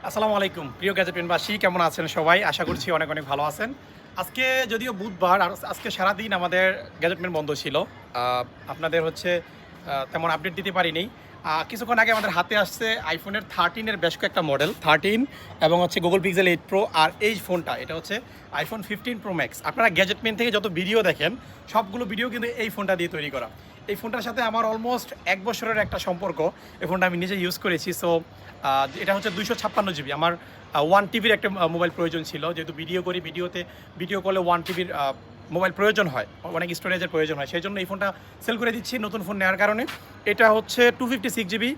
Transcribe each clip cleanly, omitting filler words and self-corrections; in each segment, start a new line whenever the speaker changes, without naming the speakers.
আসসালামু আলাইকুম প্রিয় গ্যাজেটম্যানবাসী, কেমন আছেন সবাই? আশা করছি অনেক অনেক ভালো আছেন। আজকে যদিও বুধবার, আর আজকে সারাদিন আমাদের গ্যাজেটম্যান বন্ধ ছিল। আপনাদের হচ্ছে তেমন আপডেট দিতে পারিনি। কিছুক্ষণ আগে আমাদের হাতে আসছে আইফোনের 13-এর বেশ কয়েকটা মডেল, 13 এবং হচ্ছে গুগল পিক্সেল 8 প্রো। আর এই ফোনটা, এটা হচ্ছে আইফোন 15 প্রো ম্যাক্স। আপনারা গ্যাজেটম্যান থেকে যত ভিডিও দেখেন, সবগুলো ভিডিও কিন্তু এই ফোনটা দিয়ে তৈরি করা। এই ফোনটার সাথে আমার অলমোস্ট 1 বছরের একটা সম্পর্ক। এই ফোনটা আমি নিজে ইউজ করেছি। সো এটা হচ্ছে 256 জিবি। আমার 1 টিবির একটা মোবাইল প্রয়োজন ছিল, যেহেতু ভিডিও করি, ভিডিও করলে 1 টিবির মোবাইল প্রয়োজন হয়, অনেক স্টোরেজের প্রয়োজন হয়। সেই জন্য এই ফোনটা সেল করে দিচ্ছি নতুন ফোন নেওয়ার কারণে। এটা হচ্ছে 256 জিবি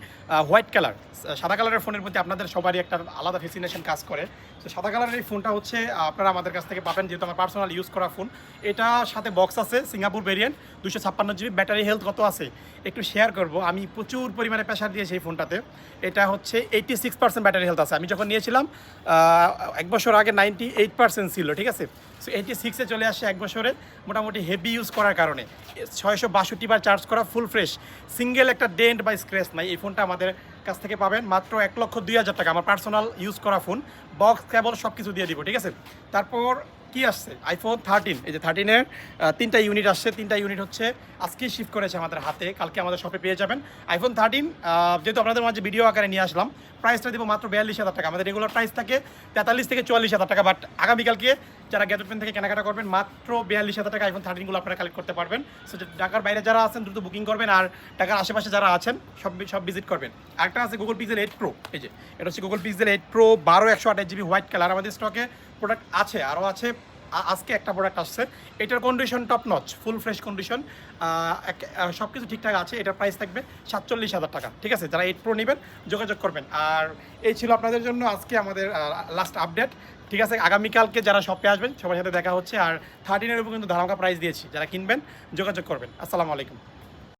হোয়াইট কালার। সাদা কালারের ফোনের প্রতি আপনাদের সবারই একটা আলাদা ফ্যাসিনেশন কাজ করে। তো সাদা কালারের এই ফোনটা হচ্ছে আপনারা আমাদের কাছ থেকে পাবেন, যেহেতু আমার পার্সোনাল ইউজ করা ফোন। এটা সাথে বক্স আছে, Singapore variant, 256 GB. Battery health কত আছে একটু শেয়ার করব। আমি প্রচুর পরিমাণে প্রেশার দিয়েছি এই ফোনটাতে। এটা হচ্ছে 86% ব্যাটারি হেলথ আছে। আমি যখন নিয়েছিলাম 1 বছর আগে 98% ছিল, ঠিক আছে? সো 86-এ চলে আসে 1 বছরে, মোটামুটি হেভি ইউজ করার কারণে। 662 বার চার্জ করা, ফুল ফ্রেশ, সিঙ্গেল একটা ডেন্ট বা স্ক্র্যাচ নাই। এই ফোনটা আমাদের কাছ থেকে পাবেন মাত্র 1,02,000 টাকা। আমার পার্সোনাল ইউজ করা ফোন, বক্স কেবল সব কিছু দিয়ে দিব, ঠিক আছে? তারপর কি আসছে? আইফোন 13। এই যে 13-এর 3টা ইউনিট আসছে। 3টা ইউনিট হচ্ছে আজকেই শিফট করেছে আমাদের হাতে, কালকে আমাদের শপে পেয়ে যাবেন। আইফোন 13 যেহেতু আপনাদের মাঝে ভিডিও আকারে নিয়ে আসলাম, প্রাইসটা দিব মাত্র 42,000 টাকা। আমাদের রেগুলার প্রাইস থাকে 43 থেকে 44,000 টাকা। বাট আগামীকালকে যারা গ্যাজেটম্যান থেকে কেনাকাটা করবেন, মাত্র 42,000 টাকা আইফোন 13গুলো আপনারা কালেক্ট করতে পারবেন। সো ঢাকার বাইরে যারা আছেন দ্রুত বুকিং করবেন, আর ঢাকার আশেপাশে যারা আছেন সব ভিজিট করবেন। আরেকটা আছে গুগল পিক্সেল 8 প্রো। এই যে এটা হচ্ছে Google pixel 8 pro, 12/128 GB white colour. আমাদের স্টকে প্রোডাক্ট আছে, আরও আছে। আজকে একটা প্রোডাক্ট আসছে, এটার condition top notch, full fresh condition, সব কিছু ঠিকঠাক আছে। এটার প্রাইস থাকবে 47,000 টাকা, ঠিক আছে? যারা 8 প্রো নেবেন যোগাযোগ করবেন। আর এই ছিল আপনাদের জন্য আজকে আমাদের লাস্ট আপডেট, ঠিক আছে? আগামীকালকে যারা শপে আসবেন সবার সাথে দেখা হচ্ছে। আর 13-এর উপর কিন্তু ধামাকা প্রাইস দিয়েছি, যারা কিনবেন যোগাযোগ করবেন। আসসালামু আলাইকুম।